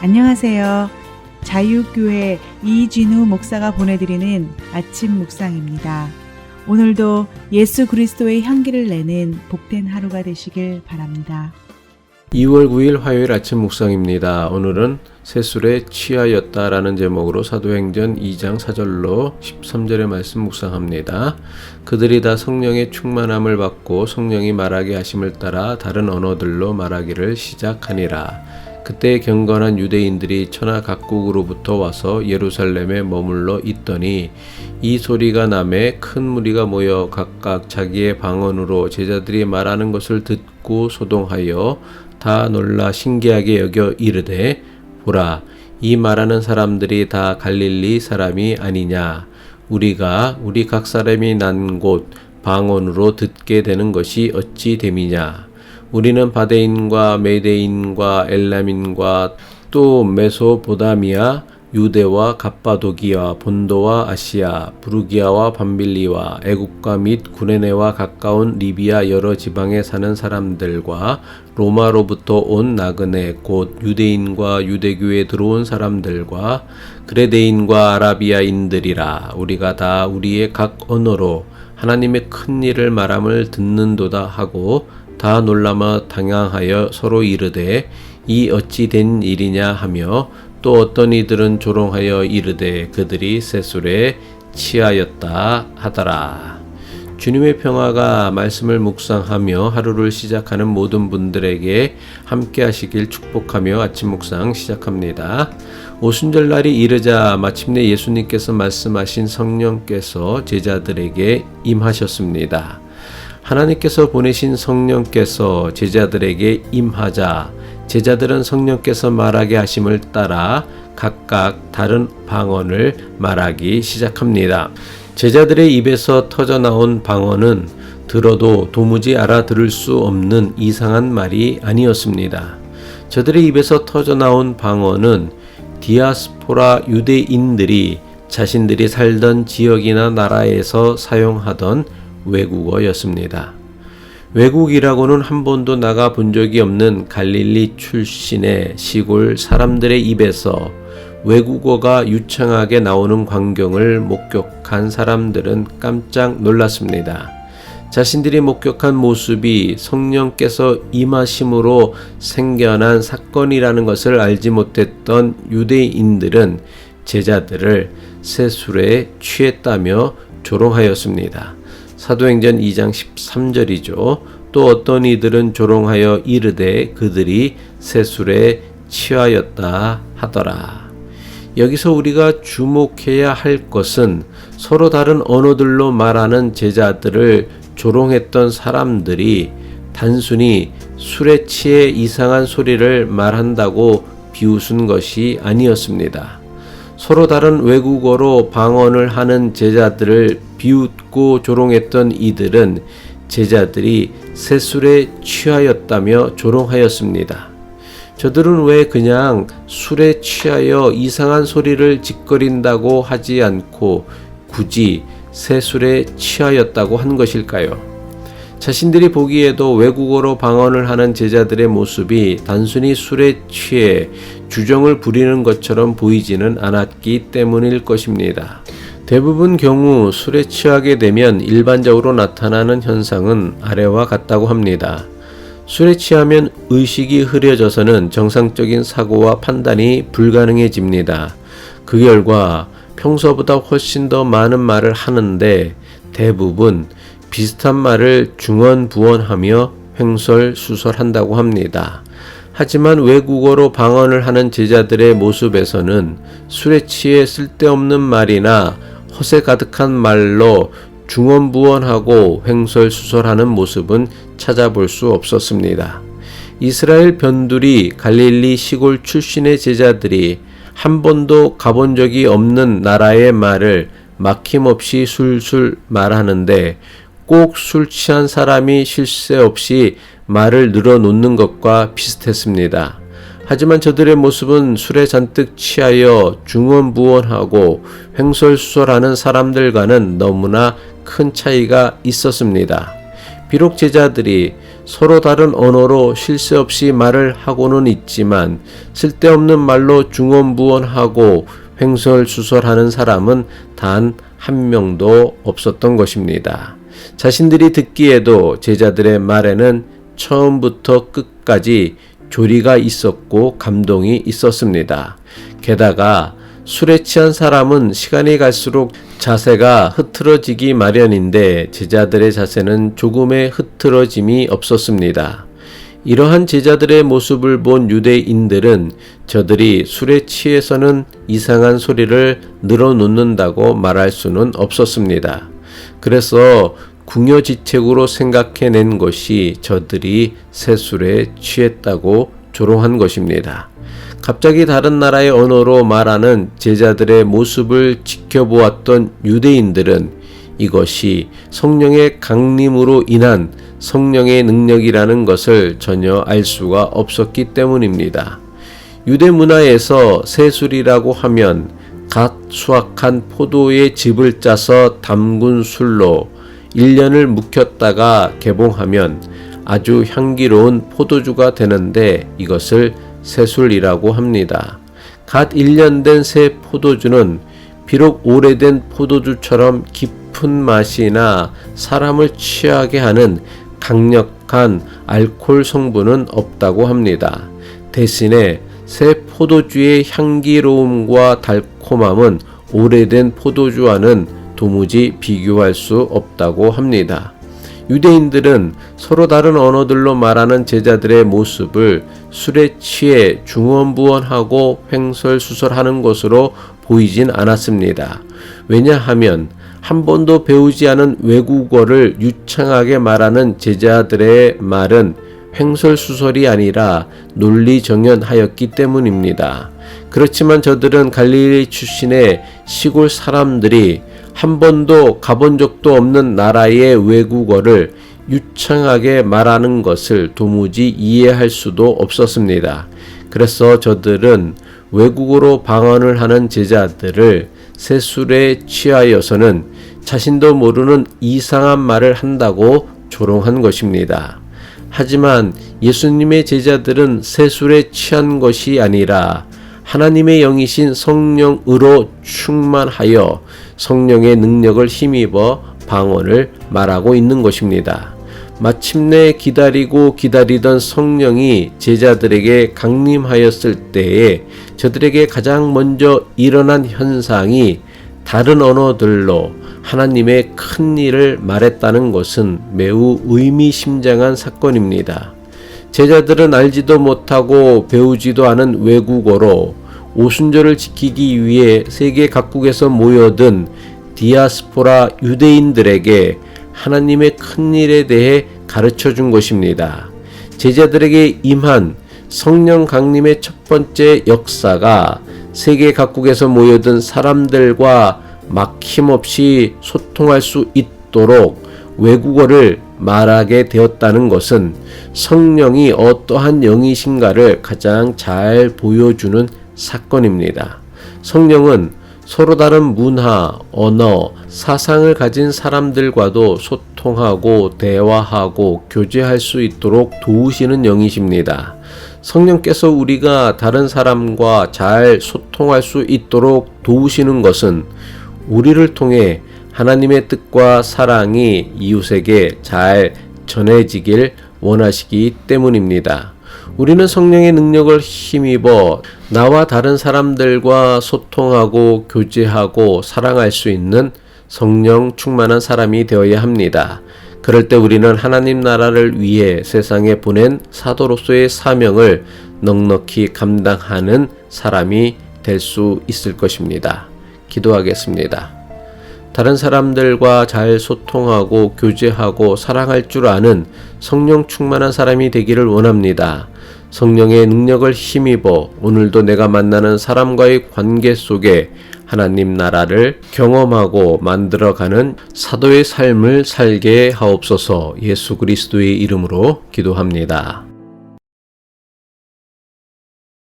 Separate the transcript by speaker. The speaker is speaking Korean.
Speaker 1: 안녕하세요. 자유교회 이진우 목사가 보내드리는 아침 묵상입니다. 오늘도 예수 그리스도의 향기를 내는 복된 하루가 되시길 바랍니다.
Speaker 2: 2월 9일 화요일 아침 묵상입니다. 오늘은 새술에 취하였다라는 제목으로 사도행전 2장 4절로 13절의 말씀 묵상합니다. 그들이 다 성령의 충만함을 받고 성령이 말하게 하심을 따라 다른 언어들로 말하기를 시작하니라. 그때 경건한 유대인들이 천하 각국으로부터 와서 예루살렘에 머물러 있더니 이 소리가 나매 큰 무리가 모여 각각 자기의 방언으로 제자들이 말하는 것을 듣고 소동하여 다 놀라 신기하게 여겨 이르되 보라, 이 말하는 사람들이 다 갈릴리 사람이 아니냐. 우리가 우리 각 사람이 난 곳 방언으로 듣게 되는 것이 어찌 됨이냐. 우리는 바데인과 메데인과 엘람인과 또 메소보다미아, 유대와 갑바도기와 본도와 아시아, 부르기아와 밤빌리와 애국과 및 구레네와 가까운 리비아 여러 지방에 사는 사람들과 로마로부터 온 나그네 곧 유대인과 유대교에 들어온 사람들과 그레데인과 아라비아인들이라. 우리가 다 우리의 각 언어로 하나님의 큰 일을 말함을 듣는도다 하고 다 놀라며 당황하여 서로 이르되 이 어찌 된 일이냐 하며 또 어떤 이들은 조롱하여 이르되 그들이 새술에 취하였다 하더라. 주님의 평화가 말씀을 묵상하며 하루를 시작하는 모든 분들에게 함께 하시길 축복하며 아침 묵상 시작합니다. 오순절날이 이르자 마침내 예수님께서 말씀하신 성령께서 제자들에게 임하셨습니다. 하나님께서 보내신 성령께서 제자들에게 임하자 제자들은 성령께서 말하게 하심을 따라 각각 다른 방언을 말하기 시작합니다. 제자들의 입에서 터져나온 방언은 들어도 도무지 알아들을 수 없는 이상한 말이 아니었습니다. 저들의 입에서 터져나온 방언은 디아스포라 유대인들이 자신들이 살던 지역이나 나라에서 사용하던 외국어였습니다. 외국이라고는 한 번도 나가 본 적이 없는 갈릴리 출신의 시골 사람들의 입에서 외국어가 유창하게 나오는 광경을 목격한 사람들은 깜짝 놀랐습니다. 자신들이 목격한 모습이 성령께서 임하심으로 생겨난 사건이라는 것을 알지 못했던 유대인들은 제자들을 새술에 취했다며 조롱하였습니다. 사도행전 2장 13절이죠. 또 어떤 이들은 조롱하여 이르되 그들이 새술에 취하였다 하더라. 여기서 우리가 주목해야 할 것은 서로 다른 언어들로 말하는 제자들을 조롱했던 사람들이 단순히 술에 취해 이상한 소리를 말한다고 비웃은 것이 아니었습니다. 서로 다른 외국어로 방언을 하는 제자들을 비웃고 조롱했던 이들은 제자들이 새술에 취하였다며 조롱하였습니다. 저들은 왜 그냥 술에 취하여 이상한 소리를 짓거린다고 하지 않고 굳이 새술에 취하였다고 한 것일까요? 자신들이 보기에도 외국어로 방언을 하는 제자들의 모습이 단순히 술에 취해 주정을 부리는 것처럼 보이지는 않았기 때문일 것입니다. 대부분 경우 술에 취하게 되면 일반적으로 나타나는 현상은 아래와 같다고 합니다. 술에 취하면 의식이 흐려져서는 정상적인 사고와 판단이 불가능해집니다. 그 결과 평소보다 훨씬 더 많은 말을 하는데 대부분 비슷한 말을 중언부언하며 횡설수설한다고 합니다. 하지만 외국어로 방언을 하는 제자들의 모습에서는 술에 취해 쓸데없는 말이나 허세 가득한 말로 중언부언하고 횡설수설하는 모습은 찾아볼 수 없었습니다. 이스라엘 변두리 갈릴리 시골 출신의 제자들이 한 번도 가본 적이 없는 나라의 말을 막힘없이 술술 말하는데 꼭 술 취한 사람이 쉴 새 없이 말을 늘어놓는 것과 비슷했습니다. 하지만 저들의 모습은 술에 잔뜩 취하여 중언부언하고 횡설수설하는 사람들과는 너무나 큰 차이가 있었습니다. 비록 제자들이 서로 다른 언어로 쉴 새 없이 말을 하고는 있지만 쓸데없는 말로 중언부언하고 횡설수설하는 사람은 단 한 명도 없었던 것입니다. 자신들이 듣기에도 제자들의 말에는 처음부터 끝까지 조리가 있었고 감동이 있었습니다. 게다가 술에 취한 사람은 시간이 갈수록 자세가 흐트러지기 마련인데 제자들의 자세는 조금의 흐트러짐이 없었습니다. 이러한 제자들의 모습을 본 유대인들은 저들이 술에 취해서는 이상한 소리를 늘어놓는다고 말할 수는 없었습니다. 그래서 궁여지책으로 생각해낸 것이 저들이 새술에 취했다고 조롱한 것입니다. 갑자기 다른 나라의 언어로 말하는 제자들의 모습을 지켜보았던 유대인들은 이것이 성령의 강림으로 인한 성령의 능력이라는 것을 전혀 알 수가 없었기 때문입니다. 유대 문화에서 새술이라고 하면 갓 수확한 포도의 즙을 짜서 담근 술로 1년을 묵혔다가 개봉하면 아주 향기로운 포도주가 되는데 이것을 새술이라고 합니다. 갓 1년 된 새 포도주는 비록 오래된 포도주처럼 깊은 맛이나 사람을 취하게 하는 강력한 알코올 성분은 없다고 합니다. 대신에 새 포도주의 향기로움과 달콤함은 오래된 포도주와는 도무지 비교할 수 없다고 합니다. 유대인들은 서로 다른 언어들로 말하는 제자들의 모습을 술에 취해 중언부언하고 횡설수설하는 것으로 보이진 않았습니다. 왜냐하면 한 번도 배우지 않은 외국어를 유창하게 말하는 제자들의 말은 횡설수설이 아니라 논리정연하였기 때문입니다. 그렇지만 저들은 갈릴리 출신의 시골 사람들이 한 번도 가본 적도 없는 나라의 외국어를 유창하게 말하는 것을 도무지 이해할 수도 없었습니다. 그래서 저들은 외국어로 방언을 하는 제자들을 새술에 취하여서는 자신도 모르는 이상한 말을 한다고 조롱한 것입니다. 하지만 예수님의 제자들은 새술에 취한 것이 아니라 하나님의 영이신 성령으로 충만하여 성령의 능력을 힘입어 방언을 말하고 있는 것입니다. 마침내 기다리던 성령이 제자들에게 강림하였을 때에 저들에게 가장 먼저 일어난 현상이 다른 언어들로 하나님의 큰 일을 말했다는 것은 매우 의미심장한 사건입니다. 제자들은 알지도 못하고 배우지도 않은 외국어로 오순절을 지키기 위해 세계 각국에서 모여든 디아스포라 유대인들에게 하나님의 큰 일에 대해 가르쳐 준 것입니다. 제자들에게 임한 성령 강림의 첫 번째 역사가 세계 각국에서 모여든 사람들과 막힘없이 소통할 수 있도록 외국어를 말하게 되었다는 것은 성령이 어떠한 영이신가를 가장 잘 보여주는 사건입니다. 성령은 서로 다른 문화, 언어, 사상을 가진 사람들과도 소통하고 대화하고 교제할 수 있도록 도우시는 영이십니다. 성령께서 우리가 다른 사람과 잘 소통할 수 있도록 도우시는 것은 우리를 통해 하나님의 뜻과 사랑이 이웃에게 잘 전해지길 원하시기 때문입니다. 우리는 성령의 능력을 힘입어 나와 다른 사람들과 소통하고 교제하고 사랑할 수 있는 성령 충만한 사람이 되어야 합니다. 그럴 때 우리는 하나님 나라를 위해 세상에 보낸 사도로서의 사명을 넉넉히 감당하는 사람이 될 수 있을 것입니다. 기도하겠습니다. 다른 사람들과 잘 소통하고 교제하고 사랑할 줄 아는 성령 충만한 사람이 되기를 원합니다. 성령의 능력을 힘입어 오늘도 내가 만나는 사람과의 관계 속에 하나님 나라를 경험하고 만들어가는 사도의 삶을 살게 하옵소서. 예수 그리스도의 이름으로 기도합니다.